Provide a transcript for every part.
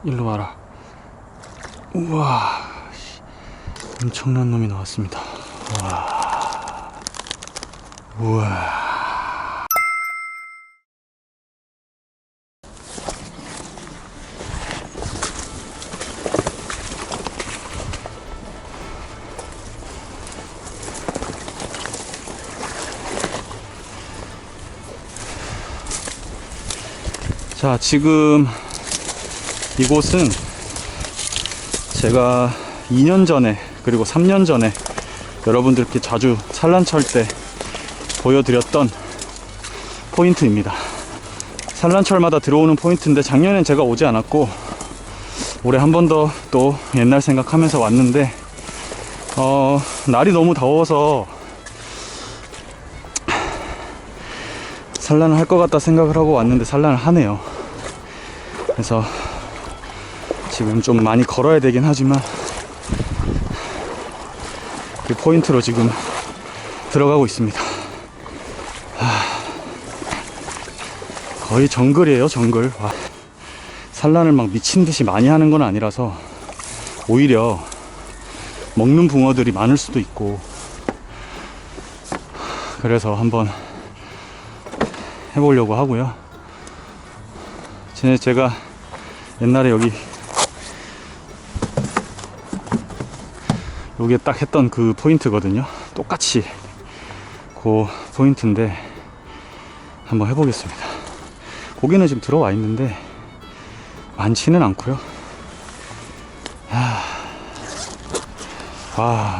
일로 와라. 우와, 엄청난 놈이 나왔습니다. 우와. 우와. 자, 지금 이곳은 제가 2년 전에 그리고 3년 전에 여러분들께 자주 산란철 때 보여드렸던 포인트입니다. 산란철마다 들어오는 포인트인데 작년엔 제가 오지 않았고 올해 한 번 더 또 옛날 생각하면서 왔는데 날이 너무 더워서 산란을 할 것 같다 생각을 하고 왔는데 산란을 하네요. 그래서 지금 좀 많이 걸어야 되긴 하지만 그 포인트로 지금 들어가고 있습니다. 거의 정글이에요, 정글. 와. 산란을 막 미친듯이 많이 하는 건 아니라서 오히려 먹는 붕어들이 많을 수도 있고 그래서 한번 해보려고 하고요. 제가 옛날에 여기에 딱 했던 그 포인트거든요. 똑같이 그 포인트인데 한번 해보겠습니다. 고기는 지금 들어와 있는데 많지는 않고요.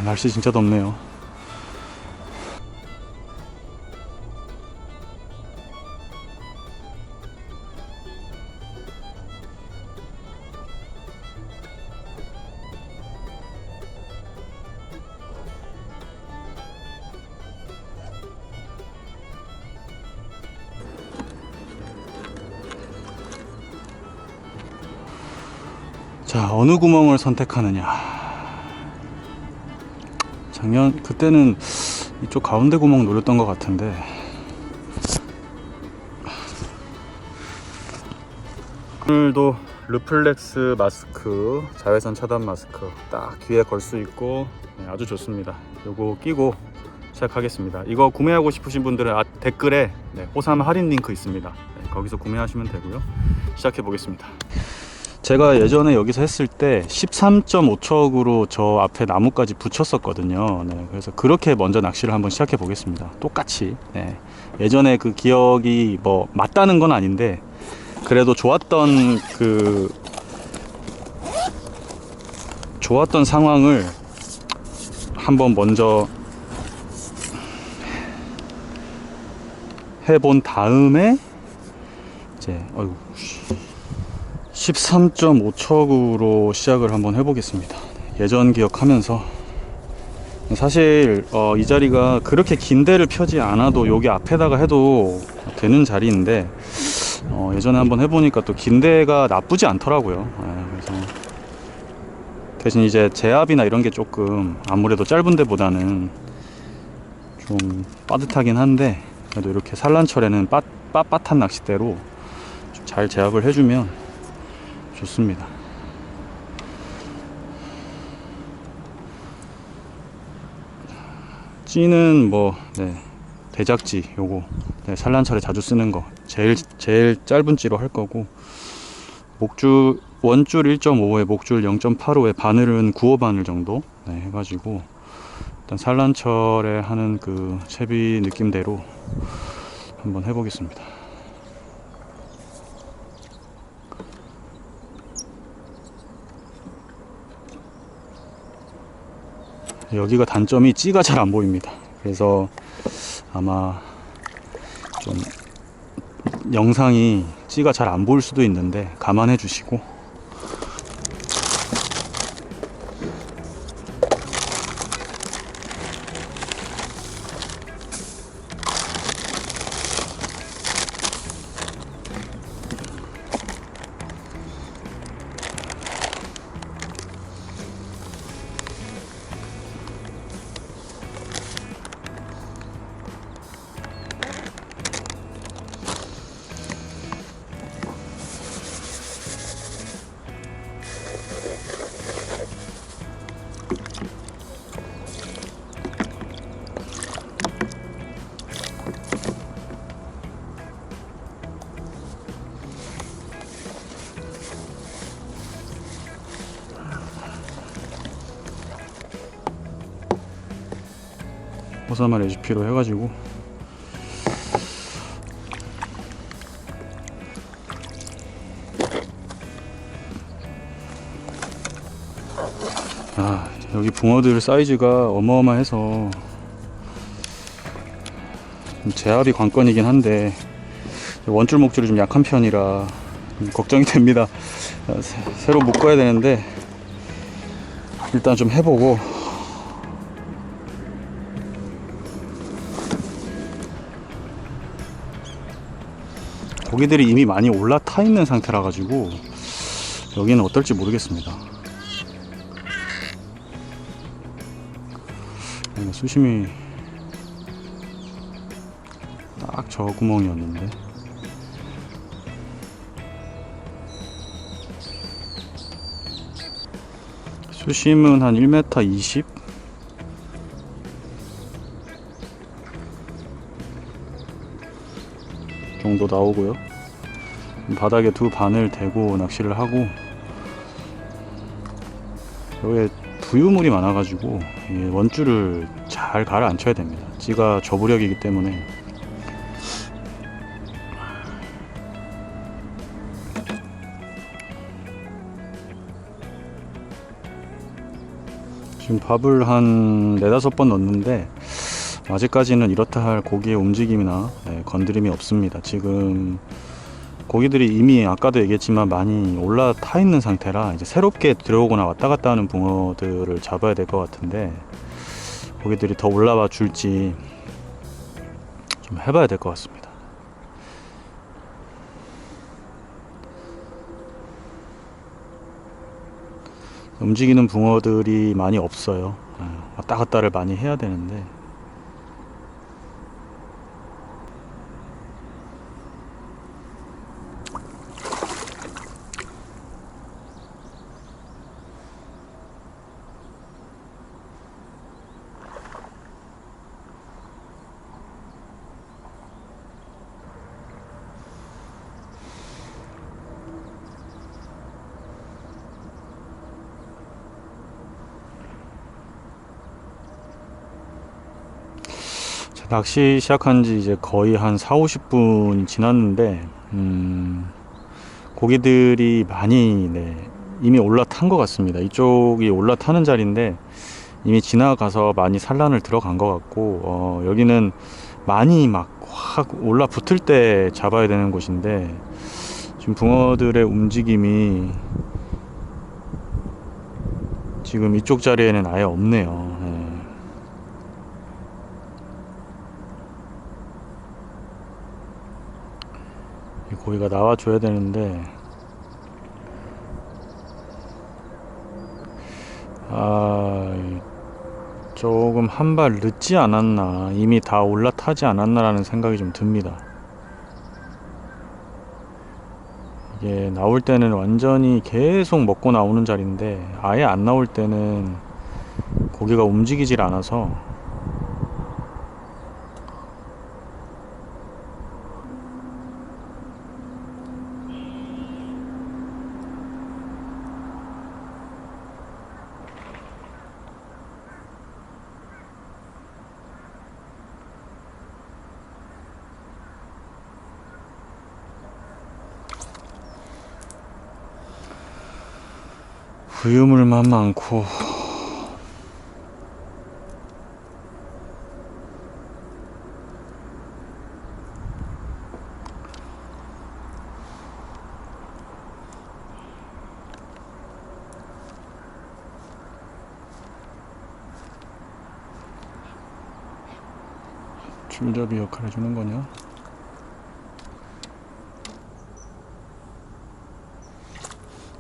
날씨 진짜 덥네요. 자, 어느 구멍을 선택하느냐. 그때는 이쪽 가운데 구멍 노렸던 것 같은데 오늘도 르플렉스 마스크, 자외선 차단 마스크 딱 귀에 걸 수 있고 아주 좋습니다. 요거 끼고 시작하겠습니다. 이거 구매하고 싶으신 분들은 댓글에 호삼 할인 링크 있습니다. 거기서 구매하시면 되고요. 시작해 보겠습니다. 제가 예전에 여기서 했을 때 13.5척으로 저 앞에 나무까지 붙였었거든요. 그래서 그렇게 먼저 낚시를 한번 시작해 보겠습니다. 똑같이. 예전에 그 기억이 뭐 맞다는 건 아닌데 그래도 좋았던 상황을 한번 먼저 해본 다음에 이제 13.5척으로 시작을 한번 해보겠습니다. 예전 기억하면서 사실 이 자리가 그렇게 긴 데를 펴지 않아도 여기 앞에다가 해도 되는 자리인데 예전에 한번 해보니까 또 긴 데가 나쁘지 않더라고요. 그래서 대신 이제 제압이나 이런 게 조금 아무래도 짧은 데보다는 좀 빠듯하긴 한데 그래도 이렇게 산란철에는 빳빳한 낚싯대로 좀 잘 제압을 해주면 좋습니다. 찌는 대작지 요거 산란철에 자주 쓰는 거 제일 짧은 찌로 할 거고 원줄 1.5에 목줄 0.85에 바늘은 9호 바늘 정도 해가지고 일단 산란철에 하는 그 채비 느낌대로 한번 해보겠습니다. 여기가 단점이 찌가 잘 안 보입니다. 그래서 아마 좀 영상이 찌가 잘 안 보일 수도 있는데 감안해 주시고 호사만 레시피로 해가지고 여기 붕어들 사이즈가 어마어마해서 제압이 관건이긴 한데 원줄 목줄이 좀 약한 편이라 걱정이 됩니다. 새로 묶어야 되는데 일단 좀 해보고 고기들이 이미 많이 올라타 있는 상태라 가지고 여기는 어떨지 모르겠습니다. 수심이 딱 저 구멍이었는데 수심은 한 1m 20 정도 나오고요. 바닥에 두 바늘 대고 낚시를 하고 여기에 부유물이 많아가지고 원줄을 잘 가라앉혀야 됩니다. 찌가 저부력이기 때문에. 지금 밥을 한 4-5번 넣었는데 아직까지는 이렇다 할 고기의 움직임이나 건드림이 없습니다. 지금 고기들이 이미 아까도 얘기했지만 많이 올라타 있는 상태라 이제 새롭게 들어오거나 왔다 갔다 하는 붕어들을 잡아야 될 것 같은데 고기들이 더 올라와 줄지 좀 해봐야 될 것 같습니다. 움직이는 붕어들이 많이 없어요. 왔다 갔다를 많이 해야 되는데 낚시 시작한 지 이제 거의 한 40-50분 지났는데 고기들이 많이 이미 올라탄 것 같습니다. 이쪽이 올라타는 자리인데 이미 지나가서 많이 산란을 들어간 것 같고 여기는 많이 막 확 올라 붙을 때 잡아야 되는 곳인데 지금 붕어들의 움직임이 지금 이쪽 자리에는 아예 없네요. 고기가 나와줘야 되는데 조금 한 발 늦지 않았나, 이미 다 올라타지 않았나 라는 생각이 좀 듭니다. 이게 나올 때는 완전히 계속 먹고 나오는 자리인데 아예 안 나올 때는 고기가 움직이질 않아서 부유물만 많고 줄잡이 역할 해주는 거냐?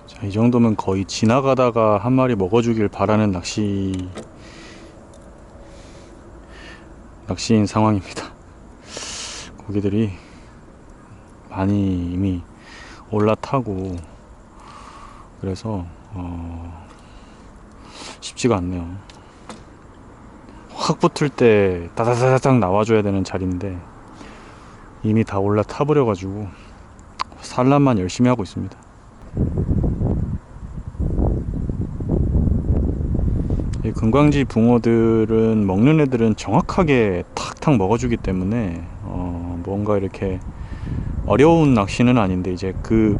자, 이 정도면 거의 지나가다가 한 마리 먹어주길 바라는 낚시인 상황입니다. 고기들이 많이 이미 올라타고 그래서 쉽지가 않네요. 확 붙을 때 다다다닥 나와줘야 되는 자리인데 이미 다 올라타 버려 가지고 산란만 열심히 하고 있습니다. 이 금광지 붕어들은 먹는 애들은 정확하게 탁탁 먹어주기 때문에 뭔가 이렇게 어려운 낚시는 아닌데 이제 그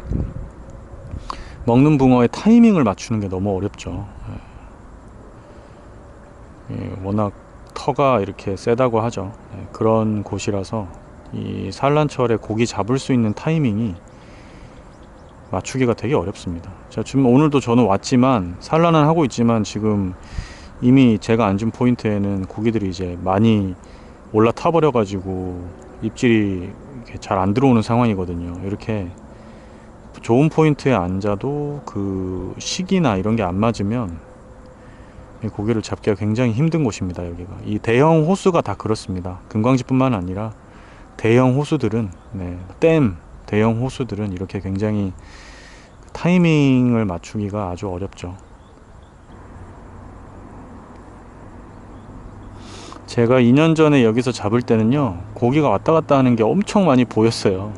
먹는 붕어의 타이밍을 맞추는 게 너무 어렵죠. 워낙 터가 이렇게 세다고 하죠. 그런 곳이라서 이 산란철에 고기 잡을 수 있는 타이밍이 맞추기가 되게 어렵습니다. 자, 지금 오늘도 저는 왔지만 산란은 하고 있지만 지금 이미 제가 앉은 포인트에는 고기들이 이제 많이 올라타 버려 가지고 입질이 잘 안 들어오는 상황이거든요. 이렇게 좋은 포인트에 앉아도 그 시기나 이런 게 안 맞으면 고기를 잡기가 굉장히 힘든 곳입니다. 여기가 이 대형 호수가 다 그렇습니다. 금광지뿐만 아니라 대형 호수들은 댐 대형 호수들은 이렇게 굉장히 타이밍을 맞추기가 아주 어렵죠. 제가 2년 전에 여기서 잡을 때는요, 고기가 왔다 갔다 하는 게 엄청 많이 보였어요.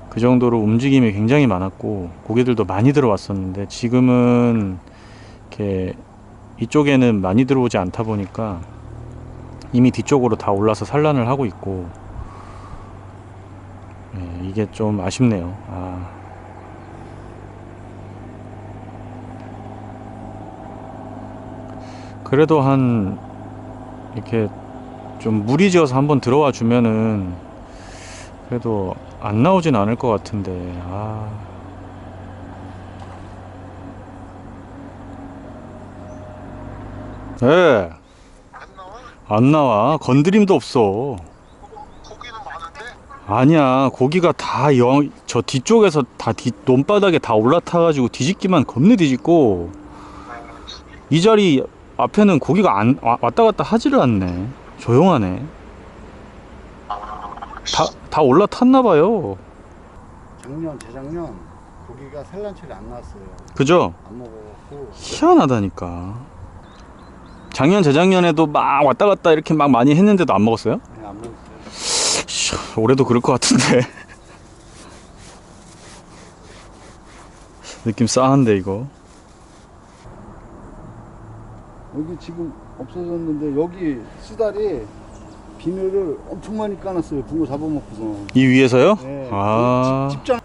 그 정도로 움직임이 굉장히 많았고 고기들도 많이 들어왔었는데 지금은 이렇게 이쪽에는 많이 들어오지 않다 보니까 이미 뒤쪽으로 다 올라서 산란을 하고 있고, 이게 좀 아쉽네요. 그래도 한 이렇게 좀 무리지어서 한번 들어와 주면은 그래도 안 나오진 않을 것 같은데. 네. 안 나와. 건드림도 없어. 고기는 많은데? 아니야. 고기가 다 저 뒤쪽에서 다 논바닥에 다 올라타가지고 뒤집기만 겁내 뒤집고, 이 자리 앞에는 고기가 왔다 갔다 하지를 않네. 조용하네. 다 올라탔나봐요. 작년, 재작년 고기가 산란철이 안 나왔어요. 그죠? 안 먹었고. 희한하다니까. 작년, 재작년에도 막 왔다 갔다 이렇게 막 많이 했는데도 안 먹었어요? 네, 안 먹었어요. 올해도 그럴 것 같은데. 느낌 싸한데 이거. 여기 지금 없어졌는데 여기 쓰다리 비늘을 엄청 많이 까놨어요. 붕어 잡아먹고서. 이 위에서요? 네. 집장.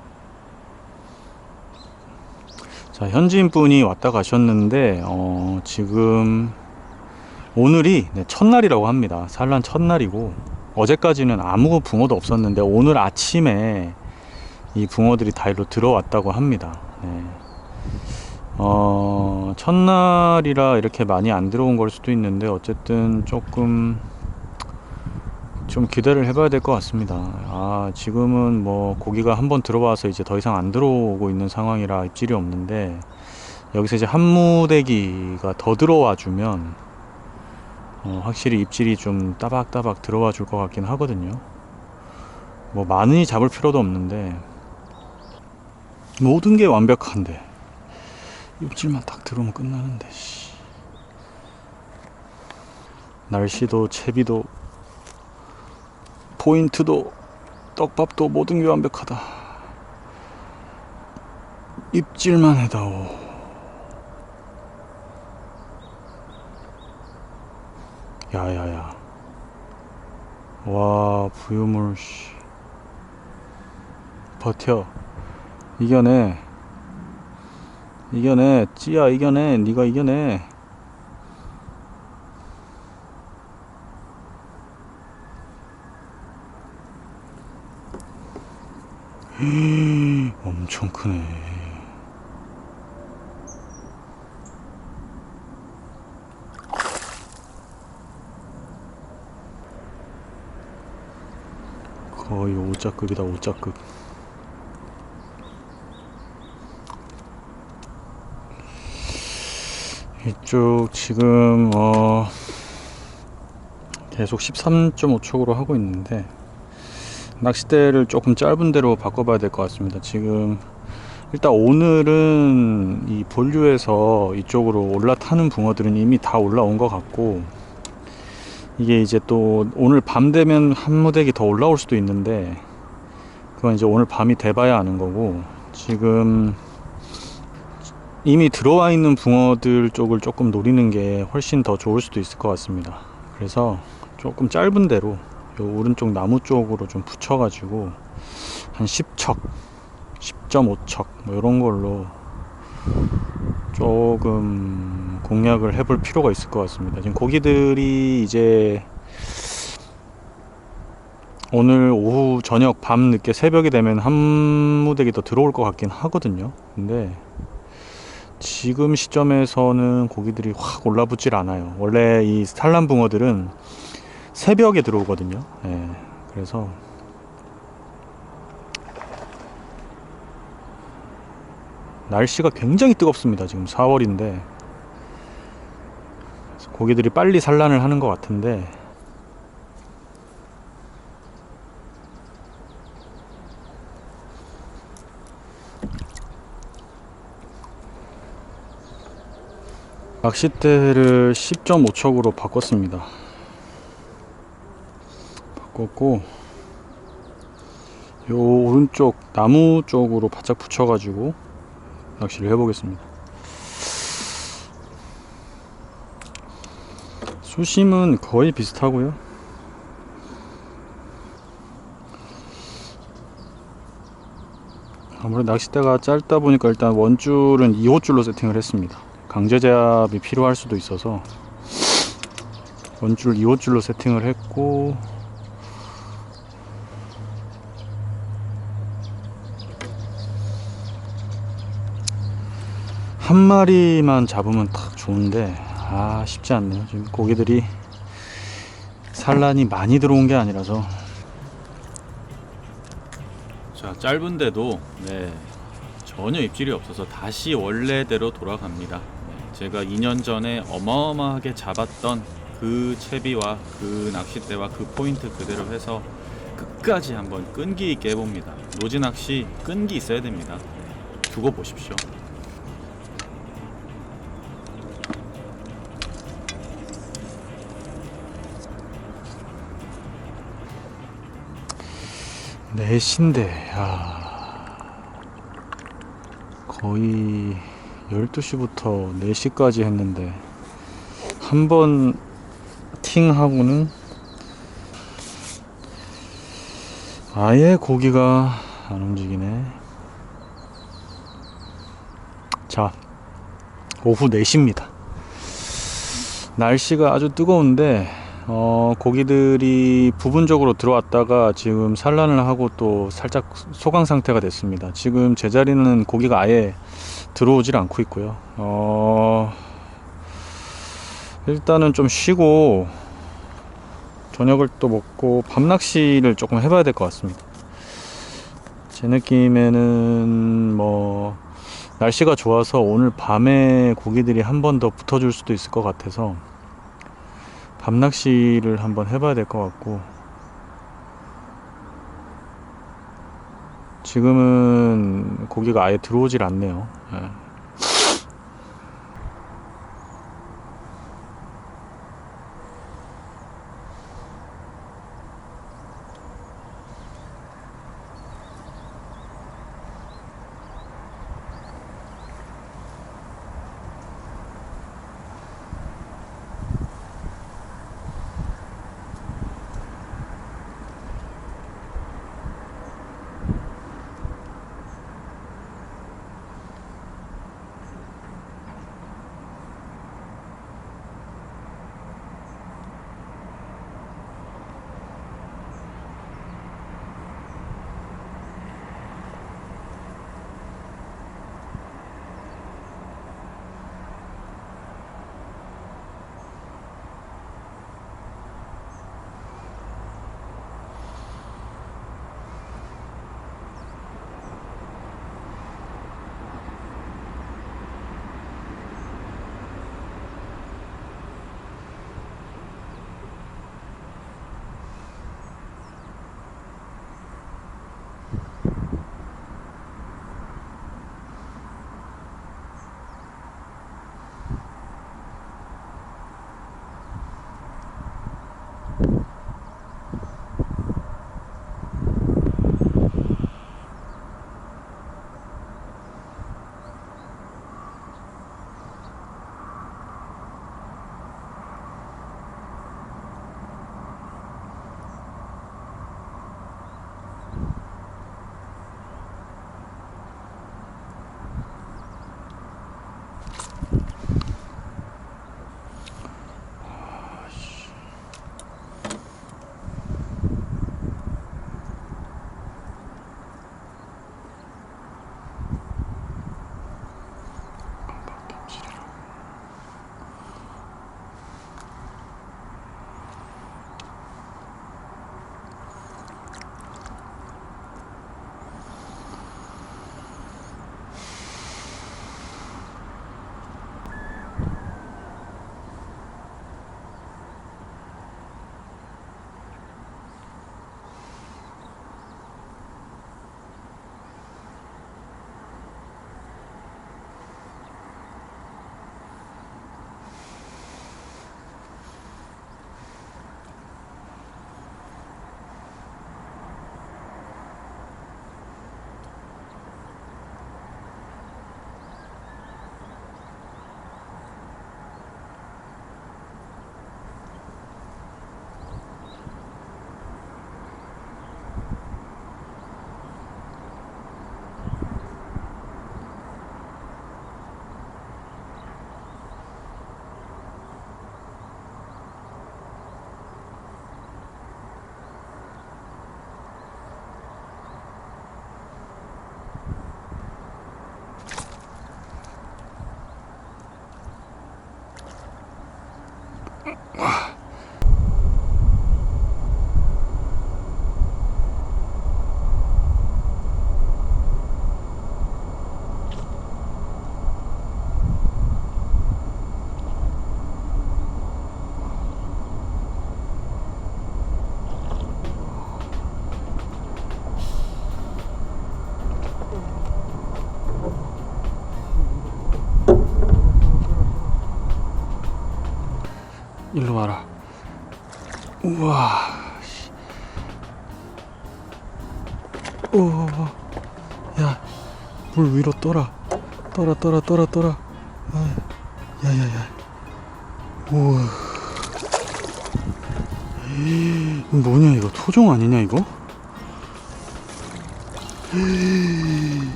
자, 현지인 분이 왔다 가셨는데 지금 오늘이 첫날이라고 합니다. 산란 첫날이고 어제까지는 아무 붕어도 없었는데 오늘 아침에 이 붕어들이 다 일로 들어왔다고 합니다. 첫날이라 이렇게 많이 안 들어온 걸 수도 있는데 어쨌든 조금 좀 기대를 해봐야 될 것 같습니다. 지금은 뭐 고기가 한번 들어와서 이제 더 이상 안 들어오고 있는 상황이라 입질이 없는데, 여기서 이제 한 무대기가 더 들어와 주면 확실히 입질이 좀 따박따박 들어와 줄 것 같긴 하거든요. 뭐 많이 잡을 필요도 없는데 모든 게 완벽한데 입질만 딱 들어오면 끝나는데. 날씨도 채비도 포인트도 떡밥도 모든 게 완벽하다. 입질만 해다오. 야야야. 와, 부유물. 버텨. 이겨내. 찌야, 이겨내. 네가 이겨내. 엄청 크네. 거의 5자급이다. 5자급. 이쪽 지금 계속 13.5촉으로 하고 있는데 낚싯대를 조금 짧은 데로 바꿔봐야 될 것 같습니다. 지금 일단 오늘은 이 본류에서 이쪽으로 올라타는 붕어들은 이미 다 올라온 것 같고, 이게 이제 또 오늘 밤 되면 한 무대기 더 올라올 수도 있는데 그건 이제 오늘 밤이 돼봐야 아는 거고, 지금 이미 들어와 있는 붕어들 쪽을 조금 노리는 게 훨씬 더 좋을 수도 있을 것 같습니다. 그래서 조금 짧은 데로 요 오른쪽 나무 쪽으로 좀 붙여 가지고 한 10척 10.5척 뭐 이런 걸로 조금 공략을 해볼 필요가 있을 것 같습니다. 지금 고기들이 이제 오늘 오후 저녁 밤 늦게 새벽이 되면 한 무대기 더 들어올 것 같긴 하거든요. 근데 지금 시점에서는 고기들이 확 올라붙질 않아요. 원래 이 산란붕어들은 새벽에 들어오거든요. 예, 그래서 날씨가 굉장히 뜨겁습니다. 지금 4월인데 고기들이 빨리 산란을 하는 것 같은데 낚싯대를 10.5척으로 바꿨습니다. 바꿨고 요 오른쪽 나무 쪽으로 바짝 붙여 가지고 낚시를 해보겠습니다. 수심은 거의 비슷하고요. 아무래도 낚싯대가 짧다 보니까 일단 원줄은 2호줄로 세팅을 했습니다. 강제 제압이 필요할 수도 있어서 원줄 2호줄로 세팅을 했고, 한 마리만 잡으면 딱 좋은데 쉽지 않네요. 지금 고기들이 산란이 많이 들어온 게 아니라서. 자, 짧은데도 전혀 입질이 없어서 다시 원래대로 돌아갑니다. 제가 2년 전에 어마어마하게 잡았던 그 채비와 그 낚싯대와 그 포인트 그대로 해서 끝까지 한번 끈기 있게 해봅니다. 노지 낚시 끈기 있어야 됩니다. 두고 보십시오. 넷인데 거의 12시부터 4시까지 했는데 한 번 팅하고는 아예 고기가 안 움직이네. 자, 오후 4시입니다. 날씨가 아주 뜨거운데 고기들이 부분적으로 들어왔다가 지금 산란을 하고 또 살짝 소강 상태가 됐습니다. 지금 제자리는 고기가 아예 들어오질 않고 있고요. 일단은 좀 쉬고 저녁을 또 먹고 밤낚시를 조금 해봐야 될 것 같습니다. 제 느낌에는 날씨가 좋아서 오늘 밤에 고기들이 한 번 더 붙어줄 수도 있을 것 같아서 밤낚시를 한번 해봐야 될 것 같고, 지금은 고기가 아예 들어오질 않네요. 일로 와라. 우와. 오. 야, 물 위로 떠라. 떠라. 아, 야야야. 우와. 이거 뭐냐 이거? 토종 아니냐 이거?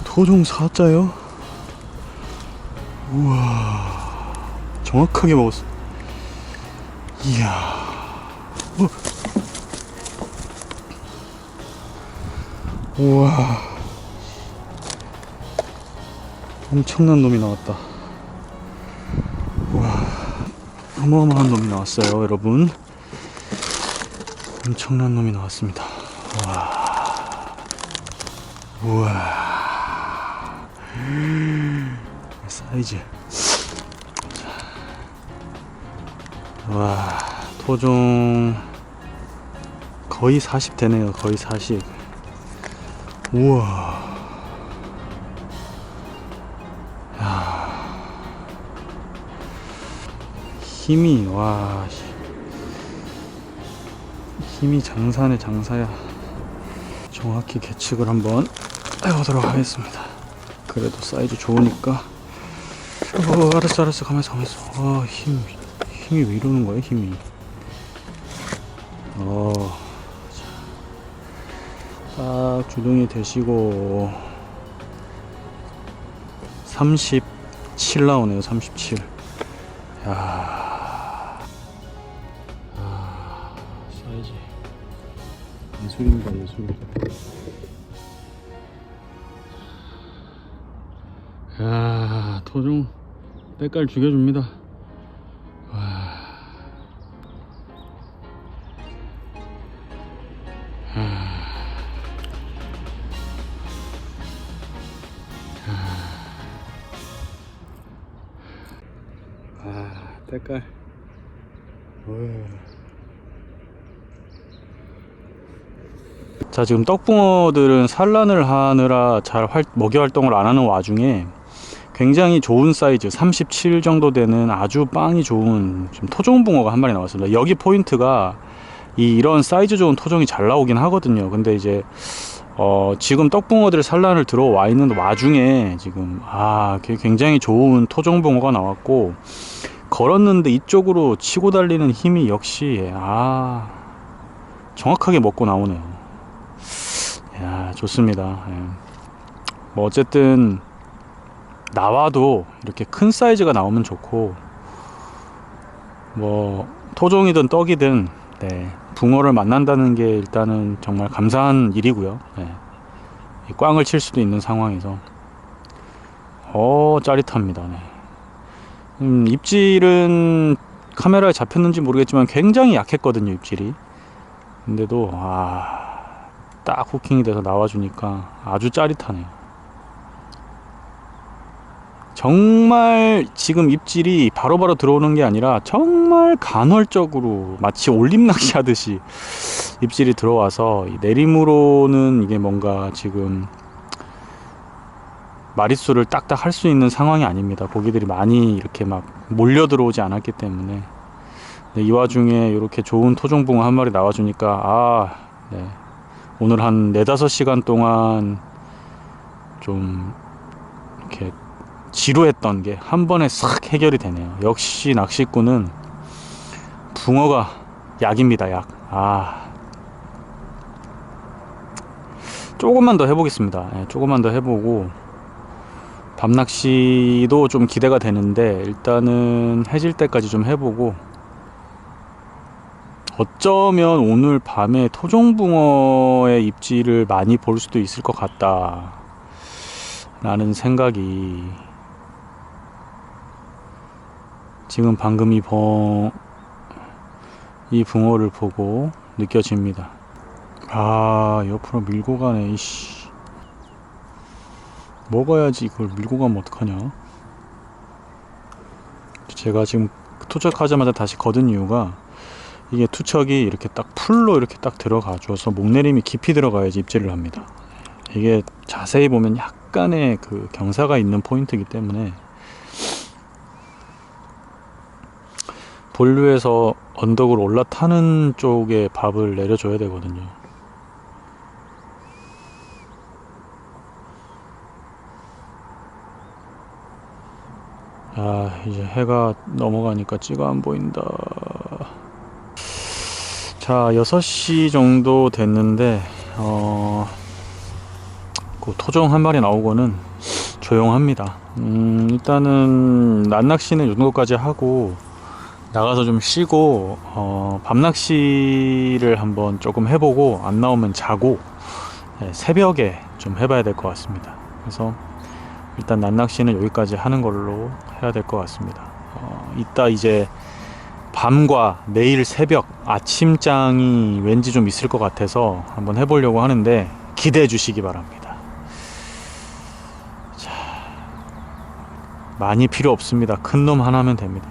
토종 사자요? 우와. 정확하게 먹었어. 이야. 우와. 엄청난 놈이 나왔다. 우와. 어마어마한 놈이 나왔어요, 여러분. 엄청난 놈이 나왔습니다. 우와. 사이즈. 와, 토종 거의 40 되네요. 거의 40. 우와. 야. 힘이, 와, 힘이 장사네, 장사야. 정확히 계측을 한번 해보도록 하겠습니다. 그래도 사이즈 좋으니까. 알았어. 가만있어. 와, 힘이 왜 이러는 거야, 힘이. 딱 주둥이 대시고 37 나오네요. 37. 야, 사이즈 예술입니다. 예술. 야, 토종 때깔 죽여줍니다. 때깔. 자, 지금 떡붕어들은 산란을 하느라 잘 먹이 활동을 안 하는 와중에 굉장히 좋은 사이즈 37 정도 되는 아주 빵이 좋은 지금 토종붕어가 한 마리 나왔습니다. 여기 포인트가 이런 사이즈 좋은 토종이 잘 나오긴 하거든요. 근데 이제 지금 떡붕어들 산란을 들어와 있는 와중에 지금 굉장히 좋은 토종붕어가 나왔고, 걸었는데 이쪽으로 치고 달리는 힘이 역시 정확하게 먹고 나오네요. 야, 좋습니다. 예. 뭐 어쨌든 나와도 이렇게 큰 사이즈가 나오면 좋고, 뭐 토종이든 떡이든 붕어를 만난다는 게 일단은 정말 감사한 일이고요. 꽝을 칠 수도 있는 상황에서 짜릿합니다. 입질은 카메라에 잡혔는지 모르겠지만 굉장히 약했거든요, 입질이. 근데도 딱 후킹이 돼서 나와주니까 아주 짜릿하네요. 정말 지금 입질이 바로바로 들어오는 게 아니라 정말 간헐적으로 마치 올림 낚시 하듯이 입질이 들어와서 내림으로는 이게 뭔가 지금 마리수를 딱딱 할 수 있는 상황이 아닙니다. 고기들이 많이 이렇게 막 몰려 들어오지 않았기 때문에. 이 와중에 이렇게 좋은 토종붕어 한 마리 나와주니까 오늘 한 4-5시간 동안 좀 이렇게 지루했던 게 한 번에 싹 해결이 되네요. 역시 낚시꾼은 붕어가 약입니다. 약. 조금만 더 해보겠습니다. 조금만 더 해보고 밤낚시도 좀 기대가 되는데, 일단은 해질 때까지 좀 해보고, 어쩌면 오늘 밤에 토종붕어의 입질을 많이 볼 수도 있을 것 같다 라는 생각이, 지금 방금 이 이 붕어를 보고 느껴집니다. 아, 옆으로 밀고 가네. 이씨, 먹어야지. 이걸 밀고 가면 어떡하냐. 제가 지금 투척하자마자 다시 거둔 이유가, 이게 투척이 이렇게 딱 풀로 이렇게 딱 들어가 줘서 목내림이 깊이 들어가야지 입질을 합니다. 이게 자세히 보면 약간의 그 경사가 있는 포인트이기 때문에 본류에서 언덕을 올라타는 쪽에 밥을 내려줘야 되거든요. 아, 이제 해가 넘어가니까 찌가 안 보인다. 자, 6시 정도 됐는데 그 토종 한 마리 나오고는 조용합니다. 일단은 낮낚시는 이 정도까지 하고 나가서 좀 쉬고 밤낚시를 한번 조금 해보고 안 나오면 자고 새벽에 좀 해봐야 될 것 같습니다. 그래서 일단 낮낚시는 여기까지 하는 걸로 해야 될 것 같습니다. 이따 이제 밤과 내일 새벽 아침장이 왠지 좀 있을 것 같아서 한번 해보려고 하는데 기대해 주시기 바랍니다. 자, 많이 필요 없습니다. 큰 놈 하나면 됩니다.